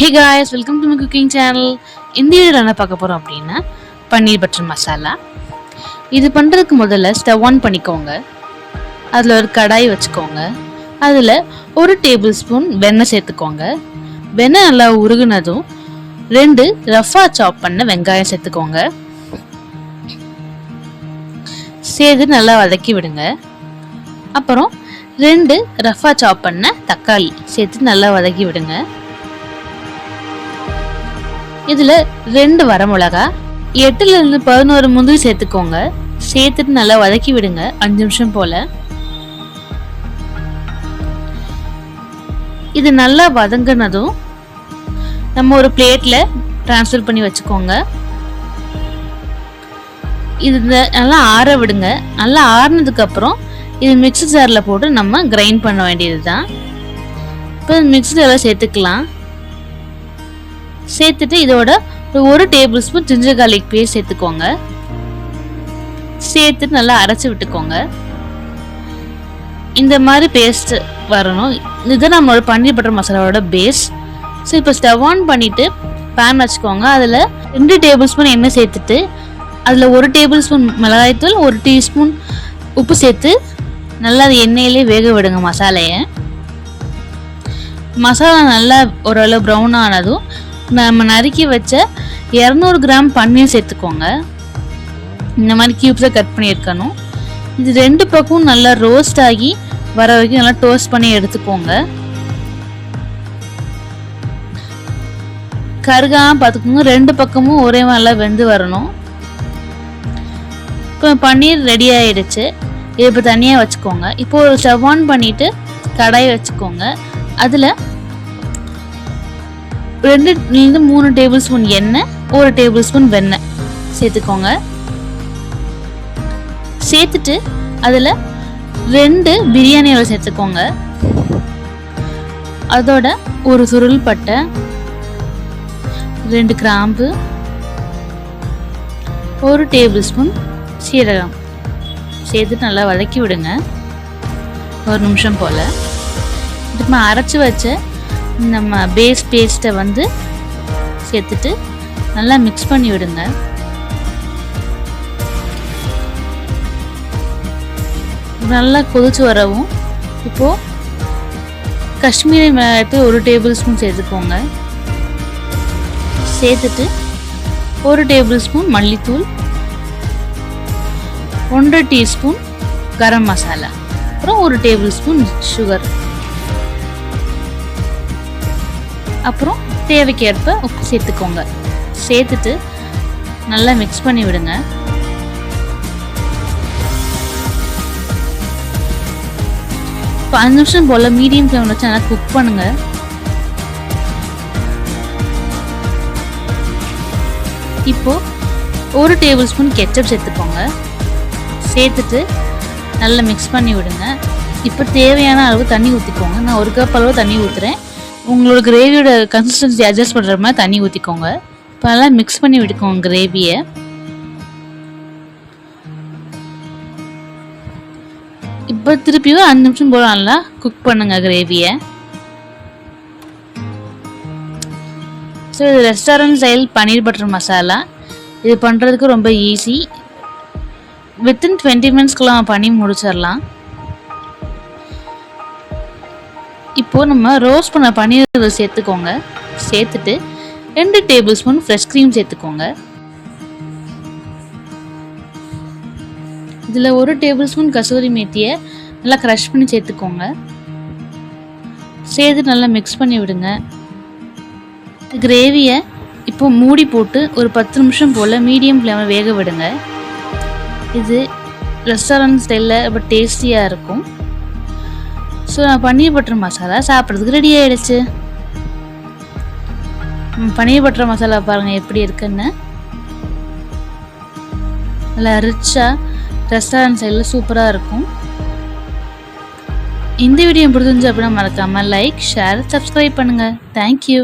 Hey guys, welcome to my cooking channel. இந்த வீடியோல என்ன பார்க்க போறோம் அப்படின்னா பன்னீர் பட்டர் மசாலா. இது பண்றதுக்கு முதல்ல ஸ்டவ் ஆன் பண்ணிக்கோங்க. அதுல ஒரு கடாய் வச்சுக்கோங்க. அதுல 1 டேபிள் ஸ்பூன் வெண்ணெய் சேர்த்துக்கோங்க. வெண்ணெய் நல்லா உருகுனதும் 2 ரஃபா சாப் பண்ண வெங்காயம் சேர்த்துக்கோங்க. சேர்த்து நல்லா வதக்கி விடுங்க. அப்புறம் 2 ரஃபா சாப் பண்ண தக்காளி சேர்த்து நல்லா வதக்கி விடுங்க. இதுல 2 வரமிளகா, 8ல இருந்து 11 முந்திரி சேர்த்துக்கோங்க. சேர்த்துட்டு நல்லா வதக்கி விடுங்க 5 நிமிஷம் போல. இது நல்லா வதங்கினதும் நம்ம ஒரு பிளேட்ல டிரான்ஸ்ஃபர் பண்ணி வச்சுக்கோங்க. இது நல்லா ஆற விடுங்க. நல்லா ஆறினதுக்கு அப்புறம் இது மிக்ஸி ஜார்ல போட்டு நம்ம கிரைண்ட் பண்ண வேண்டியதுதான். இப்போ மிக்ஸி ஜார்ல சேர்த்துக்கலாம். சேர்த்துட்டு இதோட 1 tablespoon ginger garlic paste சேர்த்துக்கோங்க. சேர்த்துட்டு நல்லா அரைச்சி விட்டுக்கோங்க. இந்த மாதிரி பேஸ்ட் வரணும். இதுதான் நம்மளோட பன்னீர் பட்டர் மசாலாவோட பேஸ். ஸோ இப்போ ஸ்டவ் ஆன் பண்ணிட்டு பேன் வச்சுக்கோங்க. அதில் 2 டேபிள் ஸ்பூன் எண்ணெய் சேர்த்துட்டு அதில் 1 டேபிள் ஸ்பூன் மிளகாய்த்தூள், 1 டீஸ்பூன் உப்பு சேர்த்து நல்லா அது எண்ணெயிலே வேக விடுங்க மசாலையை. மசாலா நல்லா ஓரளவு ப்ரௌன் ஆனதும் நம்ம நறுக்கி வச்ச 200 கிராம் பன்னீர் சேர்த்துக்கோங்க. இந்த மாதிரி கியூப்ஸை கட் பண்ணியிருக்கணும். இது 2 பக்கமும் நல்லா ரோஸ்ட் ஆகி வர வரைக்கும் நல்லா டோஸ்ட் பண்ணி எடுத்துக்கோங்க. கருகாம பார்த்துக்கோங்க. 2 பக்கமும் ஒரே நல்லா வெந்து வரணும். இப்போ பன்னீர் ரெடி ஆயிடுச்சு. இது இப்போ தனியாக வச்சுக்கோங்க. இப்போ ஒரு ஸ்டவ் ஆன் பண்ணிட்டு கடாய் வச்சுக்கோங்க. அதில் 2-3 டேபிள் ஸ்பூன் எண்ணெய், 1 டேபிள் ஸ்பூன் வெண்ணெய் சேர்த்துக்கோங்க. சேர்த்துட்டு அதில் 2 பிரியாணி இலை சேர்த்துக்கோங்க. அதோட ஒரு சுருள் பட்டை, 2 கிராம்பு, 1 டேபிள் ஸ்பூன் சீரகம் சேர்த்துட்டு நல்லா வதக்கி விடுங்க 1 நிமிஷம் போல். இப்போ அரைச்சி வச்ச நம்ம பேஸ் பேஸ்ட்டை வந்து சேர்த்துட்டு நல்லா மிக்ஸ் பண்ணி விடுங்க. நல்லா கொதிச்சு வரவும் இப்போது காஷ்மீரி மிளகாய்த்தூள் 1 டேபிள் ஸ்பூன் சேர்த்துக்கோங்க. சேர்த்துட்டு 1 டேபிள் ஸ்பூன் மல்லித்தூள், 1 டீஸ்பூன் கரம் மசாலா, அப்புறம் 1 டேபிள் ஸ்பூன் சுகர், அப்புறம் தேவைக்கேற்ப உப்பு சேர்த்துக்கோங்க. சேர்த்துட்டு நல்லா மிக்ஸ் பண்ணி விடுங்க. இப்போ 5 நிமிஷம் போல் மீடியம் ஃப்ளேமில் வச்சு நல்லா குக் பண்ணுங்க. இப்போ 1 டேபிள் ஸ்பூன் கெச்சப் சேர்த்துக்கோங்க. சேர்த்துட்டு நல்லா மிக்ஸ் பண்ணி விடுங்க. இப்போ தேவையான அளவு தண்ணி ஊற்றிக்கோங்க. நான் 1 கப் அளவு தண்ணி ஊற்றுறேன். உங்களோட கிரேவியோட கன்சிஸ்டன்சி அட்ஜஸ்ட் பண்ணுற மாதிரி தண்ணி ஊற்றிக்கோங்க. இப்போ நல்லா மிக்ஸ் பண்ணி விட்டுக்கோங்க கிரேவியை. இப்போ திருப்பியும் 5 நிமிஷம் போல நல்லா குக் பண்ணுங்க கிரேவியை. ஸோ இது ரெஸ்டாரண்ட் ஸ்டைல் பன்னீர் பட்டர் மசாலா. இது பண்ணுறதுக்கு ரொம்ப ஈஸி. வித்தின் 20 மினிட்ஸ்க்குள்ள பண்ணி முடிச்சிடலாம். இப்போது நம்ம ரோஸ்ட் பண்ண பன்னீர் சேர்த்துக்கோங்க. சேர்த்துட்டு 2 டேபிள் ஸ்பூன் ஃப்ரெஷ் க்ரீம் சேர்த்துக்கோங்க. இதில் 1 டேபிள் ஸ்பூன் கசூரி மேத்தியை நல்லா க்ரஷ் பண்ணி சேர்த்துக்கோங்க. சேர்த்து நல்லா மிக்ஸ் பண்ணி விடுங்க. கிரேவியை இப்போ மூடி போட்டு ஒரு 10 நிமிஷம் போல் மீடியம் ஃப்ளேமில் வேக விடுங்க. இது ரெஸ்டாரண்ட் ஸ்டைலில் ரொம்ப டேஸ்டியாக இருக்கும். ஸோ நான் பன்னீர் பட்டர் மசாலா சாப்பிட்றதுக்கு ரெடி ஆகிடுச்சு. பன்னீர் பட்டர் மசாலா பாருங்கள் எப்படி இருக்குன்னு. நல்லா ரிச்சாக ரெஸ்டாரண்ட் ஸ்டைலில் சூப்பராக இருக்கும். இந்த வீடியோ பிடிச்சிருந்துச்சு அப்படின்னா மறக்காமல் லைக், ஷேர், சப்ஸ்கிரைப் பண்ணுங்கள். தேங்க்யூ.